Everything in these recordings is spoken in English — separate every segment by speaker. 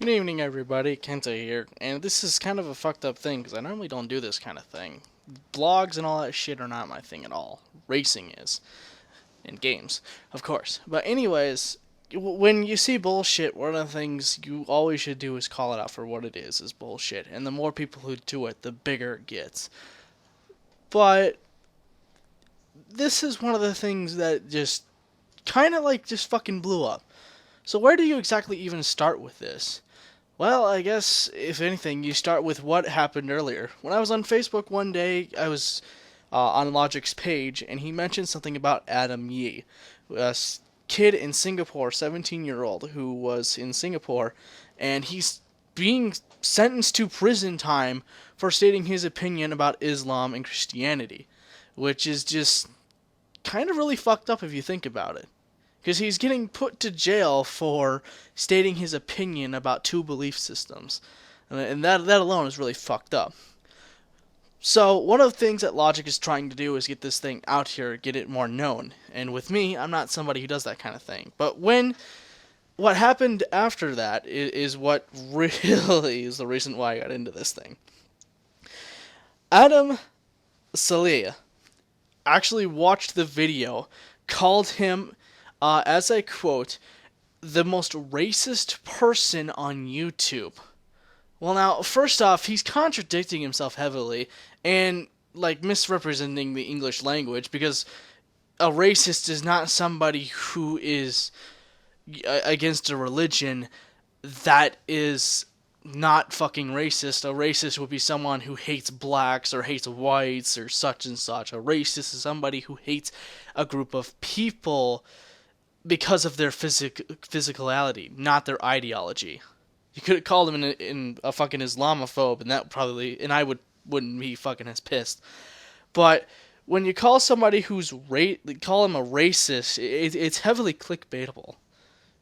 Speaker 1: Good evening, everybody. Kenta here, and this is kind of a fucked up thing because I normally don't do this kind of thing. Blogs and all that shit are not my thing at all. Racing is, and games, of course. But anyways, when you see bullshit, one of the things you always should do is call it out for what it is bullshit. And the more people who do it, the bigger it gets. But this is one of the things that just kind of like just fucking blew up. So where do you exactly even start with this? Well, I guess, if anything, you start with what happened earlier. When I was on Facebook one day, I was on Logic's page, and he mentioned something about Adam Yee, a kid in Singapore, 17-year-old, who was in Singapore, and he's being sentenced to prison time for stating his opinion about Islam and Christianity, which is just kind of really fucked up if you think about it. Because he's getting put to jail for stating his opinion about two belief systems. And that alone is really fucked up. So, one of the things that Logic is trying to do is get this thing out here, get it more known. And with me, I'm not somebody who does that kind of thing. But what happened after that is what really is the reason why I got into this thing. Adam Saleh actually watched the video, called him, as I quote, the most racist person on YouTube. Well, now, first off, he's contradicting himself heavily and, like, misrepresenting the English language, because a racist is not somebody who is against a religion that is not fucking racist. A racist would be someone who hates blacks or hates whites or such and such. A racist is somebody who hates a group of people because of their physicality, not their ideology. You could have called him in a fucking Islamophobe, and and I wouldn't be fucking as pissed. But when you call somebody call him a racist, it's heavily clickbaitable.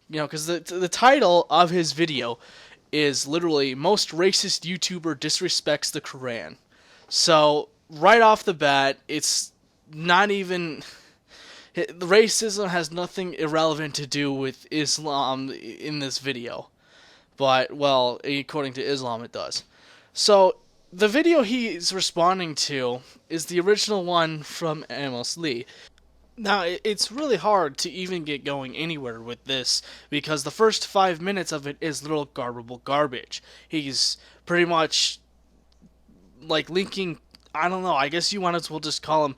Speaker 1: You know, because the title of his video is literally "Most Racist YouTuber Disrespects the Quran." So right off the bat, it's not even. Racism has nothing irrelevant to do with Islam in this video. But, well, according to Islam, it does. So, the video he's responding to is the original one from Amos Yee. Now, it's really hard to even get going anywhere with this, because the first 5 minutes of it is literal garbable garbage. He's pretty much, like, linking, I don't know, I guess you might as well just call him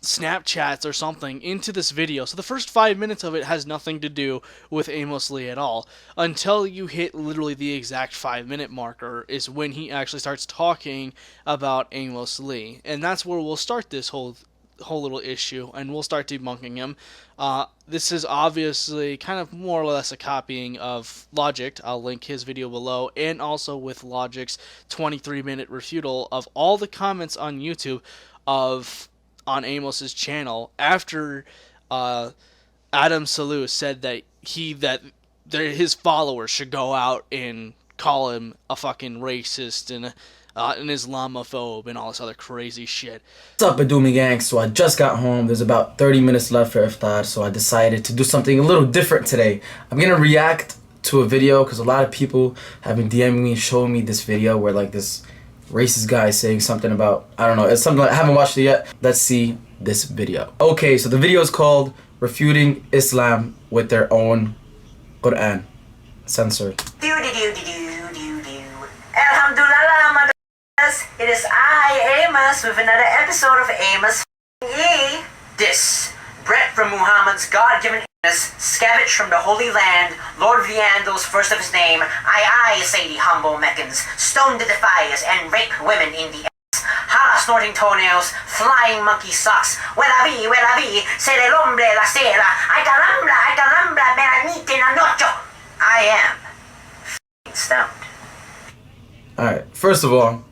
Speaker 1: Snapchats or something into this video. So the first 5 minutes of it has nothing to do with Amos Yee at all, until you hit literally the exact 5 minute marker is when he actually starts talking about Amos Yee, and that's where we'll start this whole little issue, and we'll start debunking him. This is obviously kind of more or less a copying of Logic. I'll link his video below, and also with Logic's 23-minute refutal of all the comments on YouTube on Amos's channel after Adam Saleh said that his followers should go out and call him a fucking racist and an Islamophobe and all this other crazy shit.
Speaker 2: What's up, Badoomy gang? So I just got home. There's about 30 minutes left for iftar, so I decided to do something a little different today. I'm gonna react to a video because a lot of people have been DMing me, showing me this video where like this racist guy saying something about, I don't know, it's something like, I haven't watched it yet. Let's see this video. Okay, so the video is called Refuting Islam with Their Own Quran. Censored.
Speaker 3: Alhamdulillah, it is I, Amos, with another episode of Amos Yee. This, bread from Muhammad's God-given scavenged from the Holy Land, Lord of the Andals, first of his name, I say the humble Meccans, stone the defiers and rape women in the ass. Hala snorting toenails, flying monkey socks. Huela vi, ser el hombre la sera. Ay carambla, meranite la noche. I am f***ing stoned.
Speaker 2: Alright, first of all,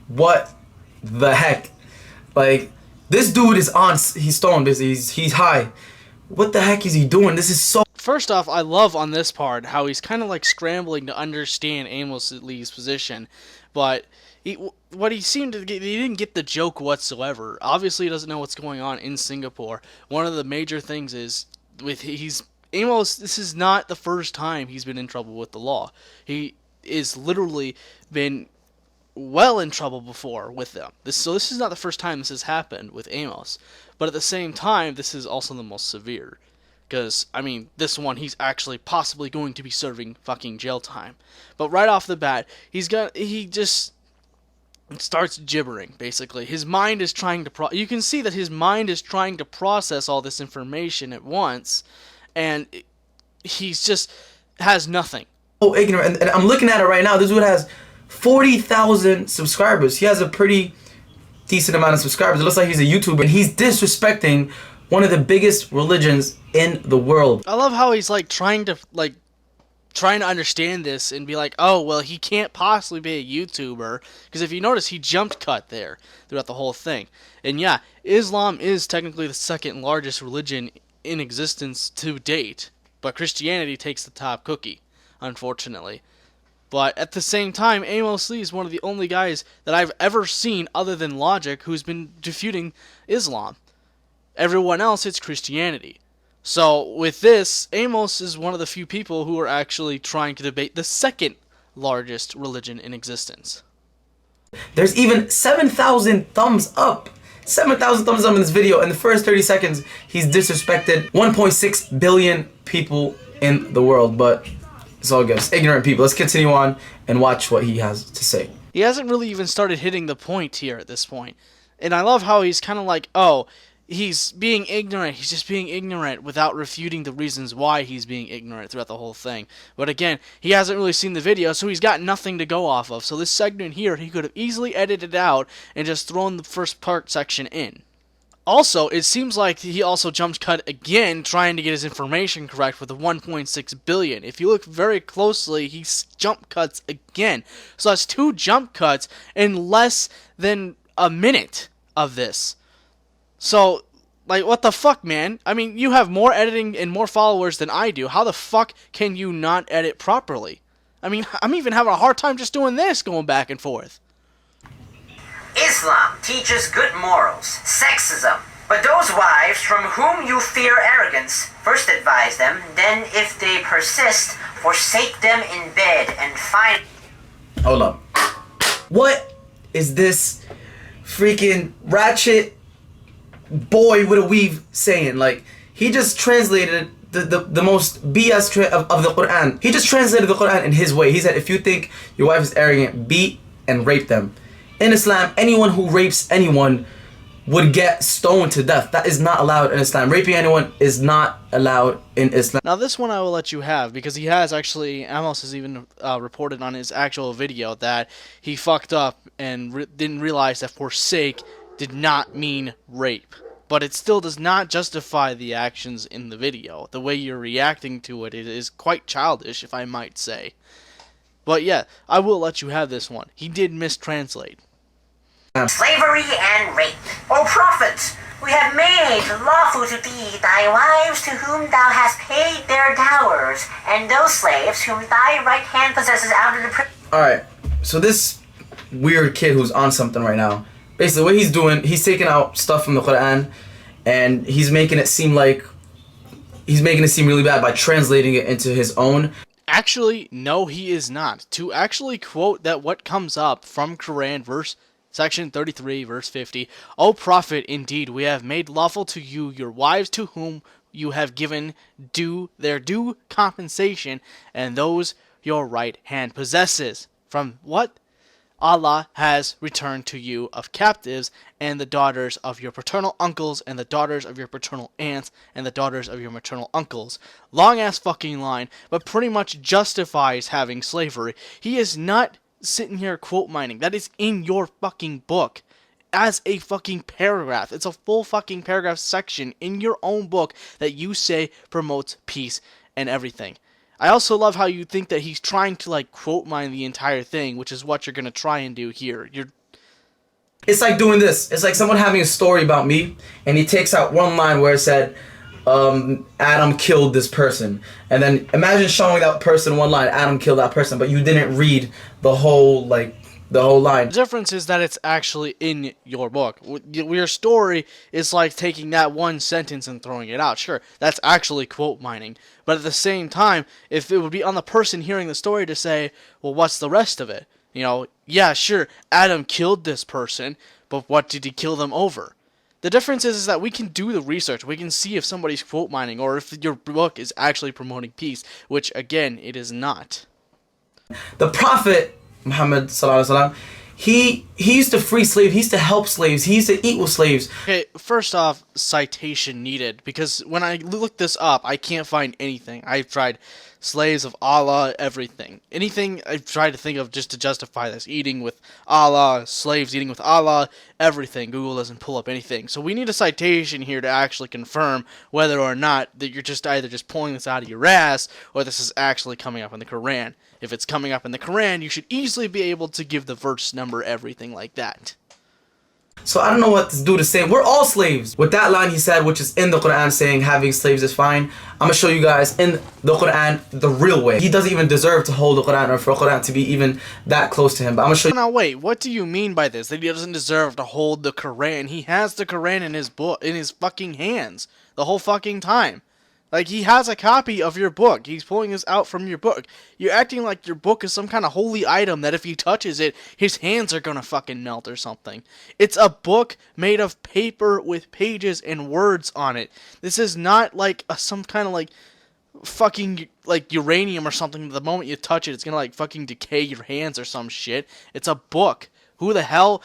Speaker 2: what the heck? Like, this dude is he's stoned, he's high. What the heck is he doing? This is so...
Speaker 1: First off, I love on this part how he's kind of like scrambling to understand Amos Lee's position, but he didn't get the joke whatsoever. Obviously, he doesn't know what's going on in Singapore. One of the major things is he's Amos, this is not the first time he's been in trouble with the law. He is literally been well in trouble before with them. So this is not the first time this has happened with Amos. But at the same time, this is also the most severe. Because, I mean, this one, he's actually possibly going to be serving fucking jail time. But right off the bat, he just starts gibbering, basically. His mind is trying to you can see that his mind is trying to process all this information at once, and he's just has nothing.
Speaker 2: Oh, ignorant. And I'm looking at it right now. This dude has 40,000 subscribers. He has a pretty decent amount of subscribers. It looks like he's a YouTuber, and he's disrespecting one of the biggest religions in the world.
Speaker 1: I love how he's trying to understand this and be like, oh, well, he can't possibly be a YouTuber, because if you notice, he jumped cut there throughout the whole thing. And yeah, Islam is technically the second largest religion in existence to date, but Christianity takes the top cookie, unfortunately. But at the same time, Amos Yee is one of the only guys that I've ever seen, other than Logic, who's been refuting Islam. Everyone else, it's Christianity. So with this, Amos is one of the few people who are actually trying to debate the second largest religion in existence.
Speaker 2: There's even 7,000 thumbs up. 7,000 thumbs up in this video. In the first 30 seconds, he's disrespected 1.6 billion people in the world. But it's all good. It's ignorant people. Let's continue on and watch what he has to say.
Speaker 1: He hasn't really even started hitting the point here at this point. And I love how he's kind of like, oh, he's being ignorant. He's just being ignorant without refuting the reasons why he's being ignorant throughout the whole thing. But again, he hasn't really seen the video, so he's got nothing to go off of. So this segment here, he could have easily edited out and just thrown the first part section in. Also, it seems like he also jumped cut again trying to get his information correct with the 1.6 billion. If you look very closely, he jump cuts again. So that's 2 jump cuts in less than a minute of this. So, what the fuck, man? I mean, you have more editing and more followers than I do. How the fuck can you not edit properly? I mean, I'm even having a hard time just doing this, going back and forth.
Speaker 3: Islam teaches good morals, sexism. But those wives from whom you fear arrogance, first advise them, then if they persist, forsake them in bed and find...
Speaker 2: Hold up. What is this freaking ratchet boy with a weave saying? Like, he just translated the most BS of the Quran. He just translated the Quran in his way. He said, if you think your wife is arrogant, beat and rape them. In Islam, anyone who rapes anyone would get stoned to death. That is not allowed in Islam. Raping anyone is not allowed in Islam.
Speaker 1: Now this one I will let you have, because he has actually, Amos has even reported on his actual video that he fucked up and didn't realize that forsake did not mean rape. But it still does not justify the actions in the video. The way you're reacting to it is quite childish, if I might say. But yeah, I will let you have this one. He did mistranslate.
Speaker 3: Slavery and rape. O prophet, we have made lawful to thee thy wives to whom thou hast paid their dowers, and those slaves whom thy right hand possesses out of the prison.
Speaker 2: Alright, so this weird kid who's on something right now, basically what he's doing, he's taking out stuff from the Quran, and he's making it seem really bad by translating it into his own.
Speaker 1: Actually, no, he is not. To actually quote that what comes up from Quran Section 33, verse 50, O Prophet, indeed, we have made lawful to you your wives to whom you have given their due compensation, and those your right hand possesses, from what Allah has returned to you of captives, and the daughters of your paternal uncles, and the daughters of your paternal aunts, and the daughters of your maternal uncles. Long ass fucking line, but pretty much justifies having slavery. He is not sitting here quote mining. That is in your fucking book as a fucking paragraph. It's a full fucking paragraph section in your own book that you say promotes peace and everything. I also love how you think that he's trying to quote mine the entire thing, which is what you're gonna try and do here.
Speaker 2: It's like doing this. It's like someone having a story about me, and he takes out one line where it said, Adam killed this person, and then imagine showing that person one line, Adam killed that person, but you didn't read the whole the whole line.
Speaker 1: The difference is that it's actually in your book. Your story is like taking that one sentence and throwing it out. Sure, that's actually quote mining. But at the same time, if it would be on the person hearing the story to say, well, what's the rest of it? You know, yeah, sure, Adam killed this person, but what did he kill them over? The difference is that we can do the research. We can see if somebody's quote mining or if your book is actually promoting peace, which, again, it is not.
Speaker 2: The Prophet Muhammad sallallahu alaihi wasallam, he used to free slaves, he used to help slaves, he used to eat with slaves.
Speaker 1: Okay, first off, citation needed, because when I look this up, I can't find anything. I've tried slaves of Allah, everything. Anything I've tried to think of just to justify this. Eating with Allah, slaves eating with Allah, everything. Google doesn't pull up anything. So we need a citation here to actually confirm whether or not that you're just either just pulling this out of your ass or this is actually coming up in the Quran. If it's coming up in the Quran, you should easily be able to give the verse number, everything like that.
Speaker 2: So I don't know what this dude is saying. We're all slaves. With that line he said, which is in the Quran, saying having slaves is fine, I'm going to show you guys in the Quran the real way. He doesn't even deserve to hold the Quran or for Quran to be even that close to him. But I'm going to show you.
Speaker 1: Now wait, what do you mean by this? That he doesn't deserve to hold the Quran? He has the Quran in his book, in his fucking hands the whole fucking time. Like, he has a copy of your book. He's pulling this out from your book. You're acting like your book is some kind of holy item that if he touches it, his hands are gonna fucking melt or something. It's a book made of paper with pages and words on it. This is not like some kind of like fucking like uranium or something. The moment you touch it, it's gonna like fucking decay your hands or some shit. It's a book. Who the hell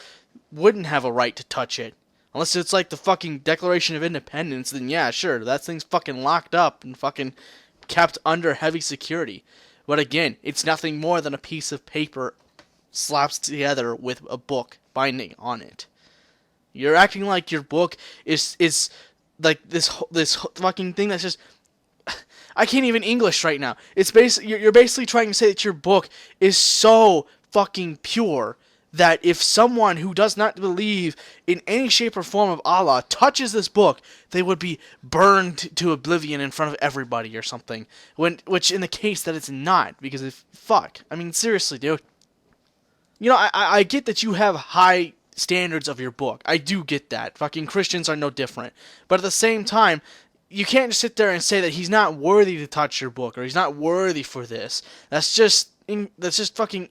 Speaker 1: wouldn't have a right to touch it? Unless it's like the fucking Declaration of Independence, then yeah, sure, that thing's fucking locked up and fucking kept under heavy security. But again, it's nothing more than a piece of paper slapped together with a book binding on it. You're acting like your book is like this fucking thing that's just... I can't even English right now. It's you're basically trying to say that your book is so fucking pure that if someone who does not believe in any shape or form of Allah touches this book, they would be burned to oblivion in front of everybody or something. Which in the case that it's not, because fuck. I mean, seriously, dude. You know, I get that you have high standards of your book. I do get that. Fucking Christians are no different. But at the same time, you can't just sit there and say that he's not worthy to touch your book or he's not worthy for this. That's just fucking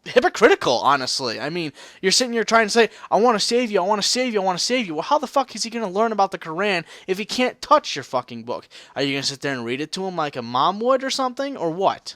Speaker 1: hypocritical, honestly. I mean, you're sitting here trying to say, I want to save you, I want to save you, I want to save you. Well, how the fuck is he going to learn about the Quran if he can't touch your fucking book? Are you going to sit there and read it to him like a mom would or something, or what?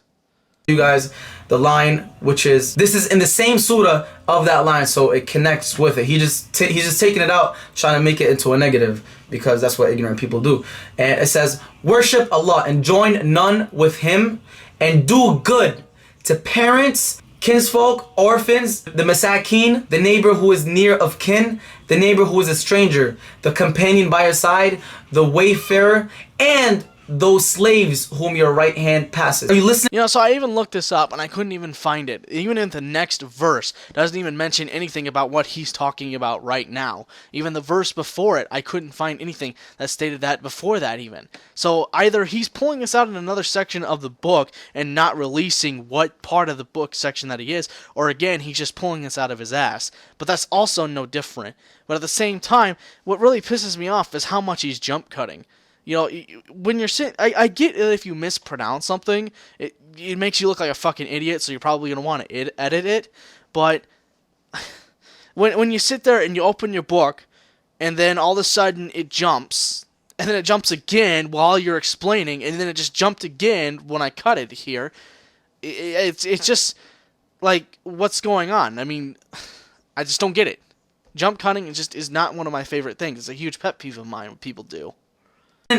Speaker 2: You guys, the line, which is, this is in the same surah of that line, so it connects with it. He's just taking it out, trying to make it into a negative, because that's what ignorant people do. And it says, worship Allah and join none with him, and do good to parents, kinsfolk, orphans, the masakin, the neighbor who is near of kin, the neighbor who is a stranger, the companion by your side, the wayfarer, and those slaves whom your right hand passes. Are you listening?
Speaker 1: You know, so I even looked this up and I couldn't even find it. Even in the next verse, doesn't even mention anything about what he's talking about right now. Even the verse before it, I couldn't find anything that stated that before that even. So either he's pulling this out in another section of the book and not releasing what part of the book section that he is, or again, he's just pulling this out of his ass. But that's also no different. But at the same time, what really pisses me off is how much he's jump cutting. You know, when you're sitting, I get it if you mispronounce something, it makes you look like a fucking idiot, so you're probably going to want to edit it, but when you sit there and you open your book, and then all of a sudden it jumps, and then it jumps again while you're explaining, and then it just jumped again when I cut it here, it's just, like, what's going on? I mean, I just don't get it. Jump cutting is not one of my favorite things. It's a huge pet peeve of mine when people do.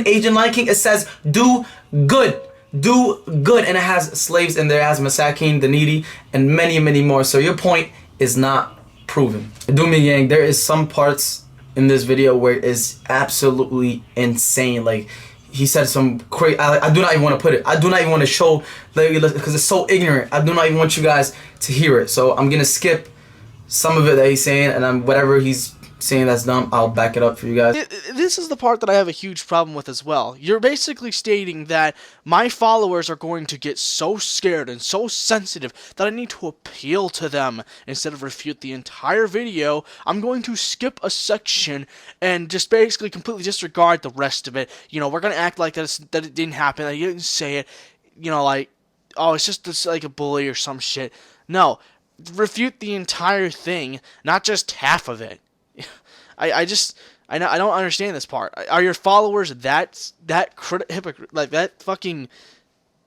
Speaker 2: Agent liking, it says do good, and it has slaves in there, it has masakin, the needy, and many more. So your point is not proven. Debunking gang, there is some parts in this video where it is absolutely insane. Like, he said some crazy, I do not even want to put it, I do not even want to show, because it's so ignorant. I do not even want you guys to hear it, so I'm gonna skip some of it that he's saying, and whatever he's saying that's dumb, I'll back it up for you guys.
Speaker 1: This is the part that I have a huge problem with as well. You're basically stating that my followers are going to get so scared and so sensitive that I need to appeal to them instead of refute the entire video. I'm going to skip a section and just basically completely disregard the rest of it. You know, we're going to act like that it didn't happen, that you didn't say it. You know, like, oh, it's just this, like a bully or some shit. No, refute the entire thing, not just half of it. I don't understand this part. Are your followers that hypocrite, like that fucking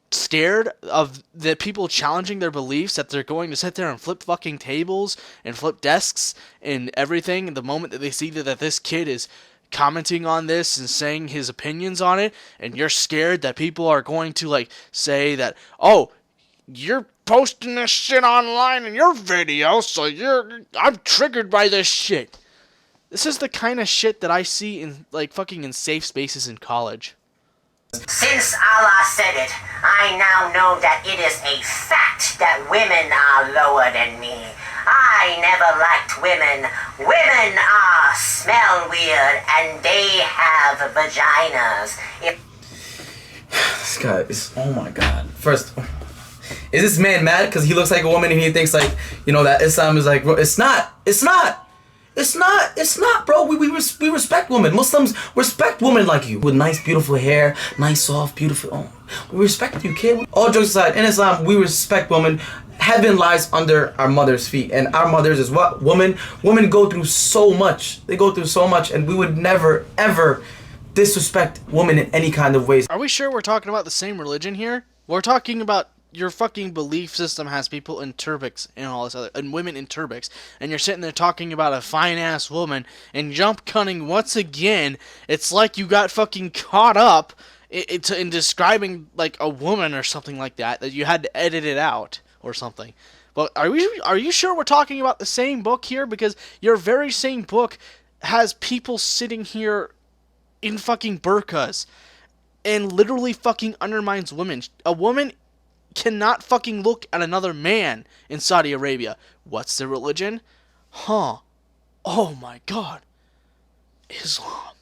Speaker 1: scared of the people challenging their beliefs that they're going to sit there and flip fucking tables and flip desks and everything the moment that they see that this kid is commenting on this and saying his opinions on it, and you're scared that people are going to like say that, oh, you're posting this shit online in your video, so I'm triggered by this shit. This is the kind of shit that I see in, like, fucking in safe spaces in college.
Speaker 3: Since Allah said it, I now know that it is a fact that women are lower than me. I never liked women. Women smell weird and they have vaginas.
Speaker 2: This guy is, oh my god. First, is this man mad because he looks like a woman and he thinks like, you know, that Islam is like, bro, it's not, bro. We respect women. Muslims respect women like you. With nice, beautiful hair, nice, soft, beautiful. Oh, we respect you, kid. All jokes aside, in Islam, we respect women. Heaven lies under our mother's feet. And our mothers is what? Women go through so much. They go through so much. And we would never, ever disrespect women in any kind of ways.
Speaker 1: Are we sure we're talking about the same religion here? We're talking about your fucking belief system has people in turbics and all this other, and women in turbics, and you're sitting there talking about a fine-ass woman and jump cutting once again. It's like you got fucking caught up in describing like a woman or something like that you had to edit it out or something. But are you sure we're talking about the same book here? Because your very same book has people sitting here in fucking burqas and literally fucking undermines women. A woman cannot fucking look at another man in Saudi Arabia. What's their religion? Huh. Oh my god. Islam.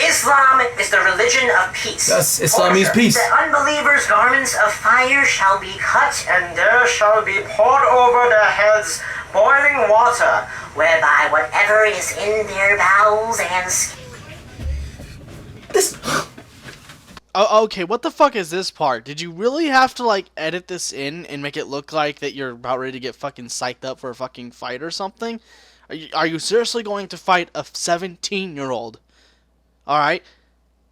Speaker 3: Islam is the religion of peace.
Speaker 2: Yes, Islam means peace.
Speaker 3: The unbelievers' garments of fire shall be cut, and there shall be poured over their heads boiling water, whereby whatever is in their bowels and skin.
Speaker 2: This...
Speaker 1: Oh, okay, what the fuck is this part? Did you really have to, like, edit this in and make it look like that you're about ready to get fucking psyched up for a fucking fight or something? Are you seriously going to fight a 17-year-old? Alright?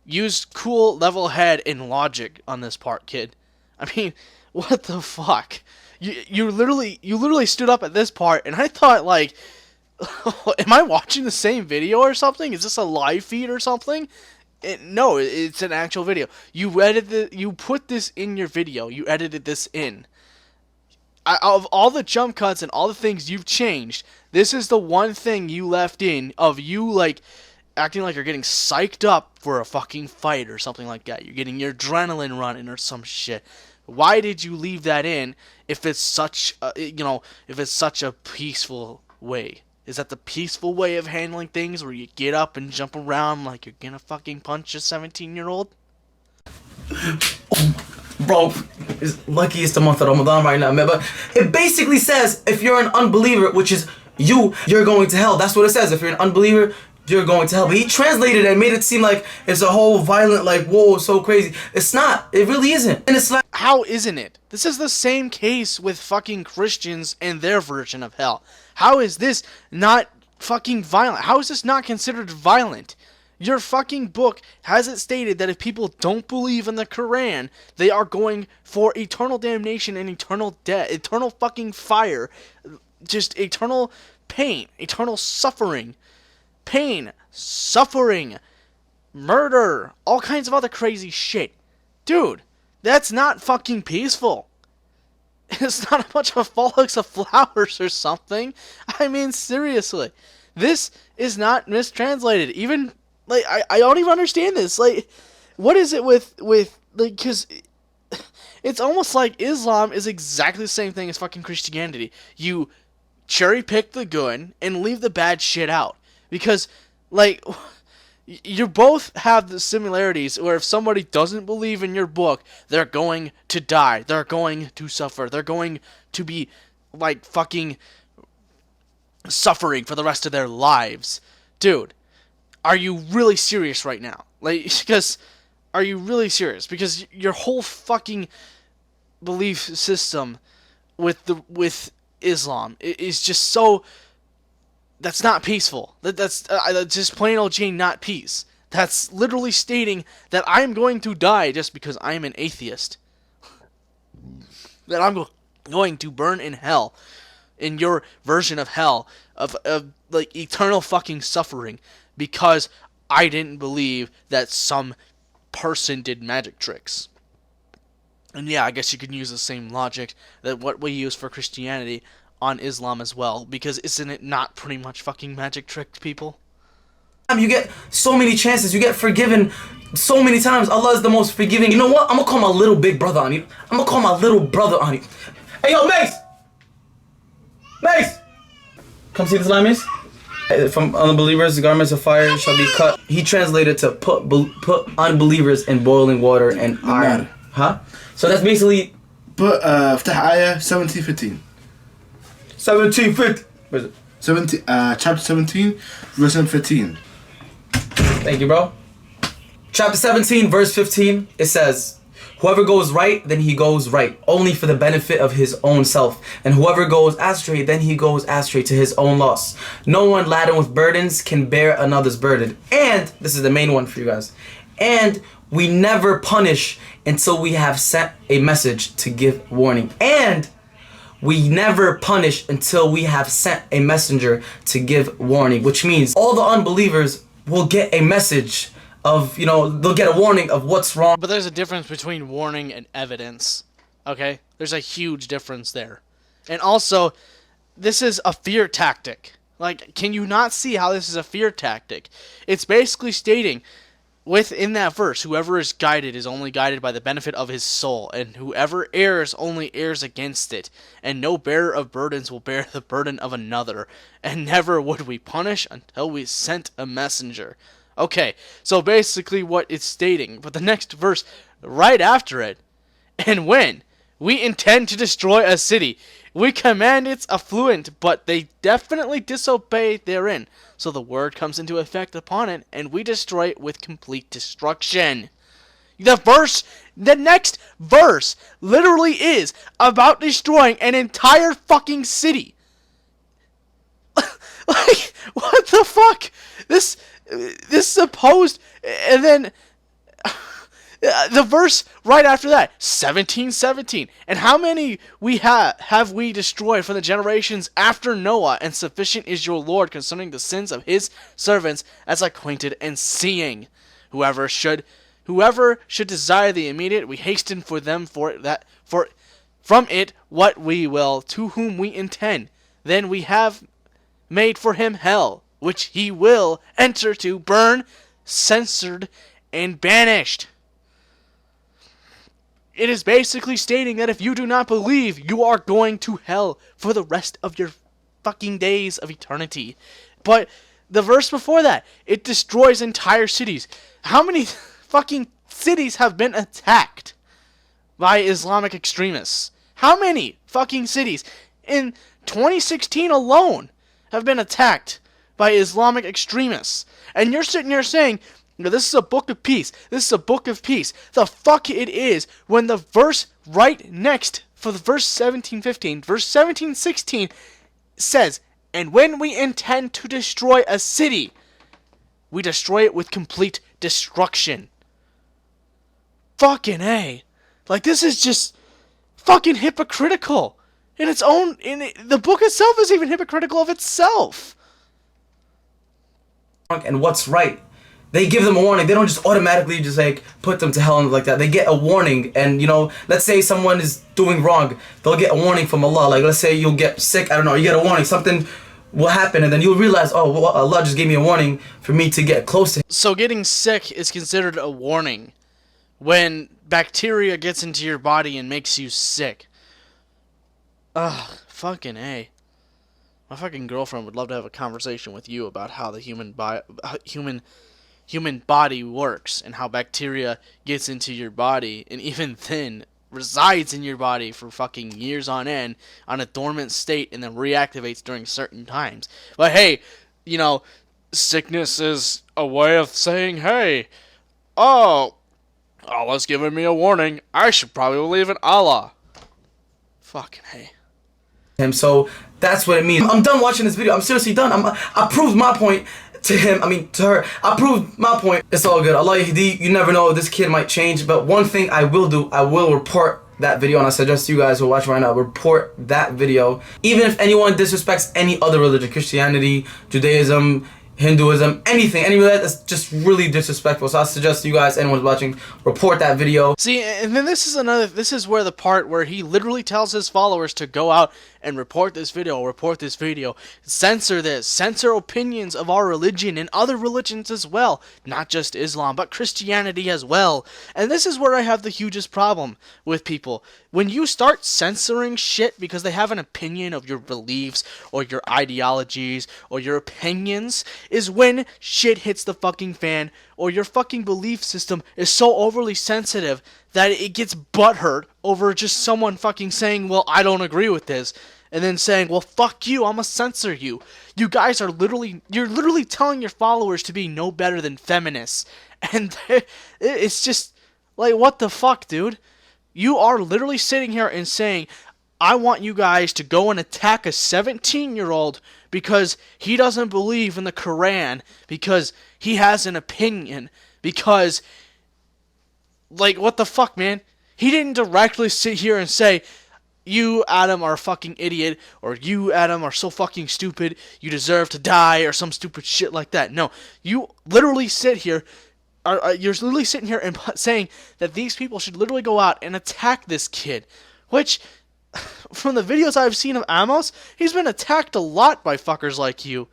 Speaker 1: Use cool, level head, and logic on this part, kid. I mean, what the fuck? You literally stood up at this part, and I thought, like, am I watching the same video or something? Is this a live feed or something? No, it's an actual video. You put this in your video. You edited this in. Of all the jump cuts and all the things you've changed, this is the one thing you left in of you, like, acting like you're getting psyched up for a fucking fight or something like that. You're getting your adrenaline running or some shit. Why did you leave that in if it's such a peaceful way? Is that the peaceful way of handling things where you get up and jump around like you're gonna fucking punch a 17-year-old?
Speaker 2: Bro, it's lucky it's the month of Ramadan right now, man. But it basically says if you're an unbeliever, which is you're going to hell. That's what it says. If you're an unbeliever, you're going to hell. But he translated it and made it seem like it's a whole violent, like, whoa, so crazy. It's not. It really isn't. And it's like...
Speaker 1: How isn't it? This is the same case with fucking Christians and their version of hell. How is this not fucking violent? How is this not considered violent? Your fucking book has it stated that if people don't believe in the Quran, they are going for eternal damnation and eternal death, eternal fucking fire, just eternal pain, eternal suffering. Pain, suffering, murder, all kinds of other crazy shit. Dude, that's not fucking peaceful. It's not a bunch of bollocks of flowers or something. I mean, seriously. This is not mistranslated. Even, like, I don't even understand this. Like, what is it with like, because it's almost like Islam is exactly the same thing as fucking Christianity. You cherry pick the good and leave the bad shit out. Because, like, you both have the similarities where if somebody doesn't believe in your book, they're going to die. They're going to suffer. They're going to be, like, fucking suffering for the rest of their lives. Dude, are you really serious right now? Like, because, are you really serious? Because your whole fucking belief system with Islam is just so, that's not peaceful. That's just plain old Jane not peace. That's literally stating that I'm going to die just because I'm an atheist. That I'm going to burn in hell, in your version of hell, of like eternal fucking suffering, because I didn't believe that some person did magic tricks. And yeah, I guess you could use the same logic that what we use for Christianity on Islam as well, because isn't it not pretty much fucking magic tricked people?
Speaker 2: You get so many chances. You get forgiven so many times. Allah is the most forgiving. You know what? I'm gonna call my little big brother on you. I'm gonna call my little brother on you. Hey, yo, Mace! Mace! Come see this line, Mace? From unbelievers, the garments of fire shall be cut. He translated to put unbelievers in boiling water and iron. Huh? So that's basically...
Speaker 4: Put, افتح آية 17:15.
Speaker 2: 17:15. Where is it?
Speaker 4: 17, chapter 17, verse 15.
Speaker 2: Thank you, bro. Chapter 17, verse 15, it says, whoever goes right, then he goes right, only for the benefit of his own self. And whoever goes astray, then he goes astray to his own loss. No one laden with burdens can bear another's burden. And, this is the main one for you guys, and we never punish until we have sent a message to give warning. And we never punish until we have sent a messenger to give warning. Which means all the unbelievers will get a message of, you know, they'll get a warning of what's wrong.
Speaker 1: But there's a difference between warning and evidence, okay? There's a huge difference there. And also, this is a fear tactic. Like, can you not see how this is a fear tactic? It's basically stating, within that verse, whoever is guided is only guided by the benefit of his soul, and whoever errs only errs against it, and no bearer of burdens will bear the burden of another, and never would we punish until we sent a messenger. Okay, so basically what it's stating, but the next verse right after it, and when we intend to destroy a city, we command its affluent, but they definitely disobey therein. So the word comes into effect upon it, and we destroy it with complete destruction. The next verse literally is about destroying an entire fucking city. Like, what the fuck? This supposed, and then the verse right after that, 17:17. And how many we have we destroyed from the generations after Noah, and sufficient is your Lord concerning the sins of his servants as acquainted and seeing. Whoever should desire the immediate, we hasten for them from it what we will, to whom we intend. Then we have made for him hell, which he will enter to burn, censored, and banished. It is basically stating that if you do not believe, you are going to hell for the rest of your fucking days of eternity. But the verse before that, it destroys entire cities. How many fucking cities have been attacked by Islamic extremists? How many fucking cities in 2016 alone have been attacked by Islamic extremists? And you're sitting here saying, this is a book of peace. This is a book of peace. The fuck it is, when the verse right next for the verse 17:15, verse 17:16 says, and when we intend to destroy a city, we destroy it with complete destruction. Fucking A. Like, this is just fucking hypocritical. In its own, the book itself is even hypocritical of itself.
Speaker 2: And what's right. They give them a warning. They don't just automatically just like put them to hell and like that. They get a warning, and you know, let's say someone is doing wrong, they'll get a warning from Allah. Like, let's say you'll get sick, I don't know, you get a warning, something will happen, and then you'll realize, oh, well, Allah just gave me a warning for me to get close to him.
Speaker 1: So getting sick is considered a warning when bacteria gets into your body and makes you sick. Ugh, fucking A. My fucking girlfriend would love to have a conversation with you about how the human body works and how bacteria gets into your body and even then resides in your body for fucking years on end on a dormant state and then reactivates during certain times. But hey, sickness is a way of saying, hey, Allah's giving me a warning. I should probably believe in Allah. Fucking hey.
Speaker 2: Him, so that's what it means. I'm done watching this video. I'm seriously done. I proved my point to him. To her. I proved my point. It's all good. Allah Yahdi, you never know. This kid might change. But one thing I will do, I will report that video, and I suggest you guys who are watching right now, report that video. Even if anyone disrespects any other religion, Christianity, Judaism, Hinduism, anything, any of that is just really disrespectful. So I suggest you guys, anyone watching, report that video.
Speaker 1: See, and then this is where the part where he literally tells his followers to go out and report this video, censor this, censor opinions of our religion and other religions as well, not just Islam, but Christianity as well. And this is where I have the hugest problem with people. When you start censoring shit because they have an opinion of your beliefs or your ideologies or your opinions, is when shit hits the fucking fan, or your fucking belief system is so overly sensitive that it gets butthurt over just someone fucking saying, well, I don't agree with this, and then saying, well, fuck you, I'm gonna censor you. You guys are you're literally telling your followers to be no better than feminists, and it's just, like, what the fuck, dude? You are literally sitting here and saying, I want you guys to go and attack a 17-year-old because he doesn't believe in the Quran, because he has an opinion, because, like, what the fuck, man? He didn't directly sit here and say, you, Adam, are a fucking idiot, or you, Adam, are so fucking stupid, you deserve to die, or some stupid shit like that. No, you literally sit here, you're literally sitting here and saying that these people should literally go out and attack this kid, which, from the videos I've seen of Amos, he's been attacked a lot by fuckers like you.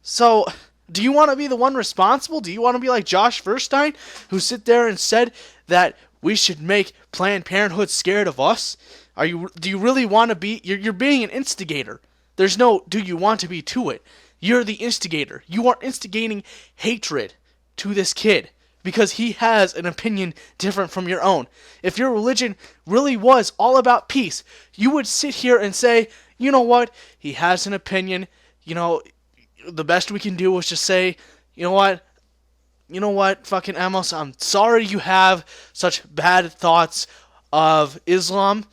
Speaker 1: So, do you want to be the one responsible? Do you want to be like Josh Furstein, who sit there and said that we should make Planned Parenthood scared of us? Do you really want to be? You're being an instigator. There's no do you want to be to it. You're the instigator. You are instigating hatred to this kid because he has an opinion different from your own. If your religion really was all about peace, you would sit here and say, you know what? He has an opinion. The best we can do is just say, you know what, fucking Amos, I'm sorry you have such bad thoughts of Islam.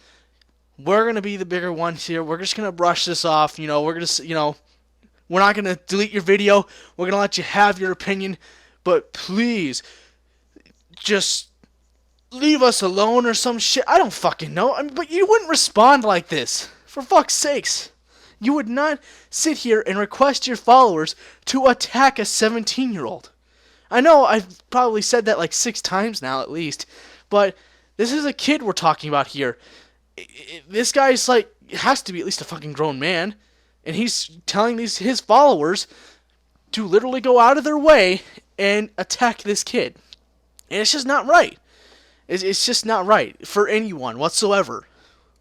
Speaker 1: We're going to be the bigger ones here. We're just going to brush this off. We're going to, we're not going to delete your video. We're going to let you have your opinion. But please, just leave us alone or some shit. I don't fucking know. But you wouldn't respond like this. For fuck's sakes. You would not sit here and request your followers to attack a 17-year-old. I know I've probably said that like 6 times now at least. But this is a kid we're talking about here. This guy's like, has to be at least a fucking grown man. And he's telling his followers to literally go out of their way and attack this kid. And it's just not right. It's just not right for anyone whatsoever.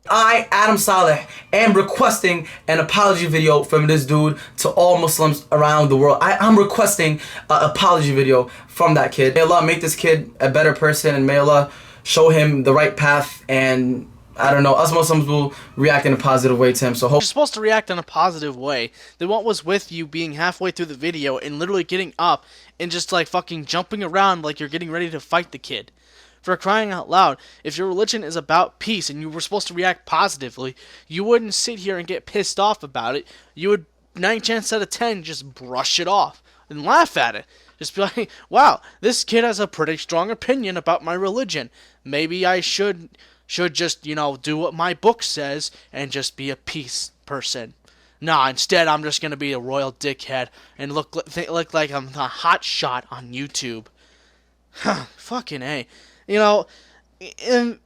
Speaker 2: I, Adam Saleh, am requesting an apology video from this dude to all Muslims around the world. I'm requesting an apology video from that kid. May Allah make this kid a better person, and may Allah show him the right path, and I don't know, us Muslims will react in a positive way to him. So
Speaker 1: you're supposed to react in a positive way. Then what was with you being halfway through the video and literally getting up and just like fucking jumping around like you're getting ready to fight the kid? For crying out loud, if your religion is about peace and you were supposed to react positively, you wouldn't sit here and get pissed off about it. You would, 9 chances out of 10, just brush it off and laugh at it. Just be like, wow, this kid has a pretty strong opinion about my religion. Maybe I should just, do what my book says and just be a peace person. Nah, instead I'm just gonna be a royal dickhead and look like I'm a hot shot on YouTube. Fucking A. And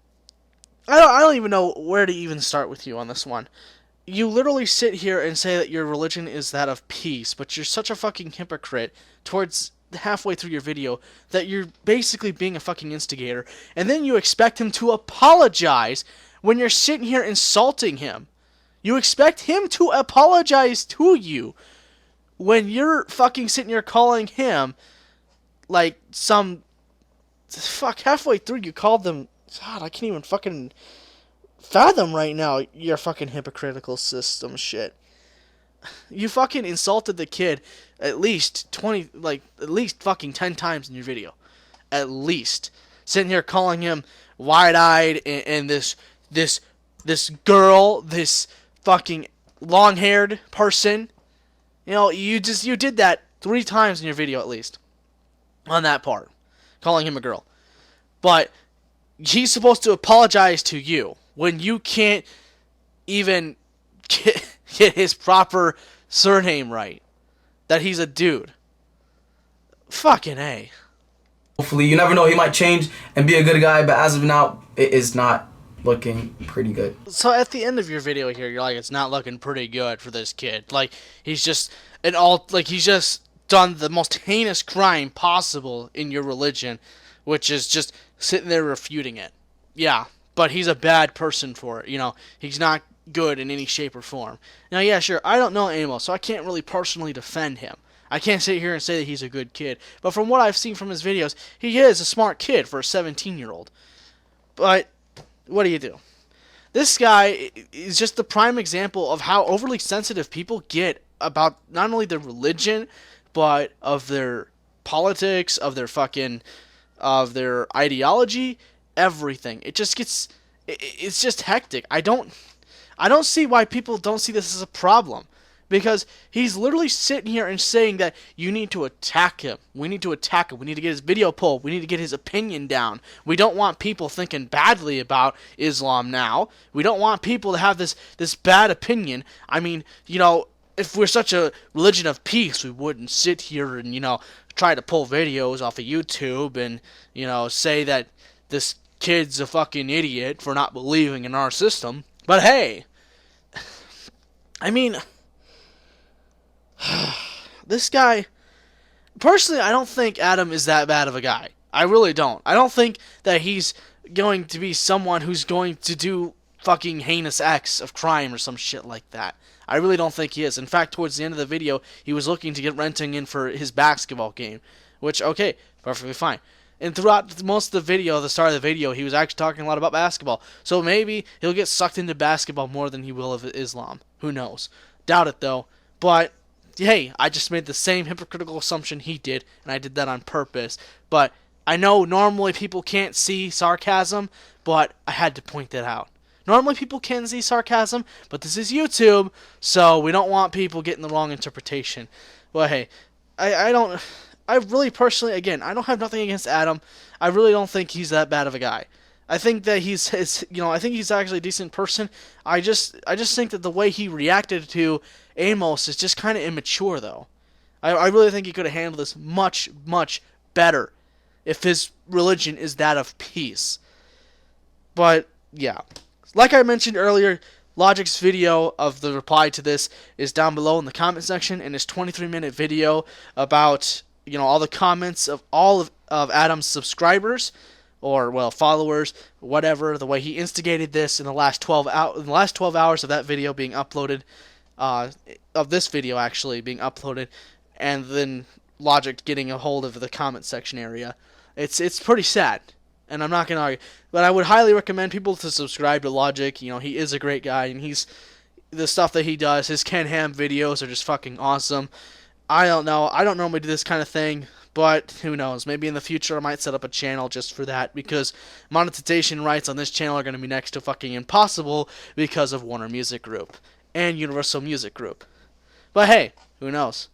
Speaker 1: I don't even know where to even start with you on this one. You literally sit here and say that your religion is that of peace, but you're such a fucking hypocrite towards halfway through your video that you're basically being a fucking instigator, and then you expect him to apologize when you're sitting here insulting him. You expect him to apologize to you when you're fucking sitting here calling him like some... Fuck, halfway through you called them... God, I can't even fucking fathom right now your fucking hypocritical system shit. You fucking insulted the kid at least at least fucking 10 times in your video. At least. Sitting here calling him wide-eyed and this girl, this fucking long-haired person. You know, you did that 3 times in your video at least. On that part. Calling him a girl. But he's supposed to apologize to you when you can't even get his proper surname right. That he's a dude. Fucking A.
Speaker 2: Hopefully, you never know, he might change and be a good guy, but as of now, it is not looking pretty good.
Speaker 1: So at the end of your video here, you're like, it's not looking pretty good for this kid. Like, he's just he's just done the most heinous crime possible in your religion, which is just sitting there refuting it. Yeah, but he's a bad person for it. You know, he's not good in any shape or form. Now, yeah, sure, I don't know Amos, so I can't really personally defend him. I can't sit here and say that he's a good kid. But from what I've seen from his videos, he is a smart kid for a 17-year-old. But what do you do? This guy is just the prime example of how overly sensitive people get about not only their religion, but of their politics, of their ideology, everything. It just gets... It's just hectic. I don't see why people don't see this as a problem. Because he's literally sitting here and saying that you need to attack him. We need to attack him. We need to get his video pulled. We need to get his opinion down. We don't want people thinking badly about Islam now. We don't want people to have this bad opinion. I mean, you know, if we're such a religion of peace, we wouldn't sit here and, you know, try to pull videos off of YouTube and, you know, say that this kid's a fucking idiot for not believing in our system. But hey, I mean... This guy, personally, I don't think Adam is that bad of a guy. I really don't. I don't think that he's going to be someone who's going to do fucking heinous acts of crime or some shit like that. I really don't think he is. In fact, towards the end of the video, he was looking to get renting in for his basketball game, which, okay, perfectly fine. And throughout most of the video, the start of the video, he was actually talking a lot about basketball. So maybe he'll get sucked into basketball more than he will of Islam. Who knows? Doubt it, though. But... hey, I just made the same hypocritical assumption he did, and I did that on purpose. But I know normally people can't see sarcasm, but I had to point that out. Normally people can see sarcasm, but this is YouTube, so we don't want people getting the wrong interpretation. But hey, I really personally, again, I don't have nothing against Adam. I really don't think he's that bad of a guy. I think that I think he's actually a decent person. I just think that the way he reacted to Amos is just kind of immature, though. I really think he could have handled this much, much better if his religion is that of peace. But, yeah. Like I mentioned earlier, Logic's video of the reply to this is down below in the comment section, and his 23-minute video about, you know, all the comments of all of Adam's subscribers, or, well, followers, whatever, the way he instigated this in the last 12 hours of that video being uploaded, of this video actually being uploaded, and then Logic getting a hold of the comment section area. It's pretty sad, and I'm not going to argue, but I would highly recommend people to subscribe to Logic. You know, he is a great guy, and the stuff that he does, his Ken Ham videos are just fucking awesome. I don't know, I don't normally do this kind of thing, but who knows, maybe in the future I might set up a channel just for that, because monetization rights on this channel are going to be next to fucking impossible because of Warner Music Group and Universal Music Group. But hey, who knows.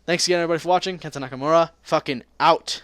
Speaker 1: Thanks again everybody for watching. Kenta Nakamura, fucking out.